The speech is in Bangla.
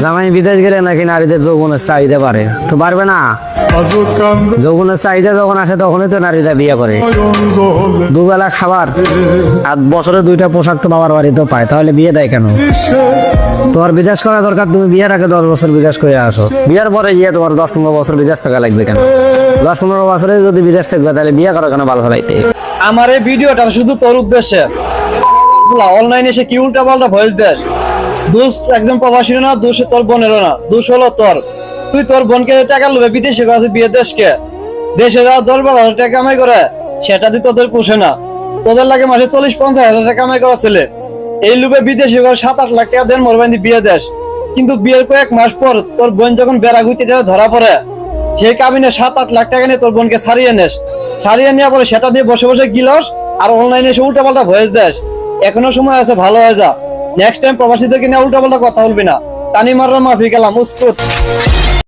জামাই বিদেশ গেলে নাকি নারীদের যৌবনের চাহিদা বাড়ে, তো পারবে না? যৌবনের চাহিদা যখন আসে তখনই তো নারীরা বিয়ে করে। দুবেলা খাবার আর বছরে 2টা পোশাক তো বাবার বাড়িতেও পায়, তাহলে বিয়ে দেয় কেন? তোমার বিদেশ করা দরকার, তুমি বিয়ের আগে 10 বছর বিদেশ করে আসো, বিয়ের পরে গিয়ে তোমার 10-15 বছর বিদেশ থাকা লাগবে কেন? 10-15 বছরে যদি বিদেশ থাকবে তাহলে বিয়ে করো কেন? ভালো ফলাইতে। আমার এই ভিডিওটা শুধু তোর উদ্দেশ্যে। অনলাইনে এসে কি উল্টা পাল্টা ভয়েস দেশ, দোষ একজন প্রবাসী না, দোষ তোর বোনেরও না, দোষ হলো তোর। তুই তোর বোনকে টাকা লোভে বিদেশে গেছে, বিয়ে দেশকে দেশে যাওয়া 10-12 টাকা কামাই করে, সেটা দিয়ে তোদের পোষে না। তোদের লাগে মাসে 40-50 হাজার টাকা কামাই করা ছেলে, এই লোভে বিদেশে করে 7-8 লাখ টাকা দেন মোরবান্দি বিয়ে দেশ। কিন্তু বিয়ের কয়েক মাস পর তোর বোন যখন বেড়া ঘুরতে যাতে ধরা পড়ে, সেই কাবিনে 7-8 লাখ টাকা নিয়ে তোর বোনকে ছাড়িয়ে নেস, ছাড়িয়ে নেওয়ার পরে সেটা দিয়ে বসে বসে গিলস আর অনলাইনে এসে উল্টা পাল্টা ভয়েস দেশ। এখনো সময় আছে, ভালো হয়ে যা। নেক্সট টাইম প্রবাসীদেরকে নিয়ে উল্টা পাল্টা কথা বলবি না। তানি মাররা মাফি গেলাম উস্কুত।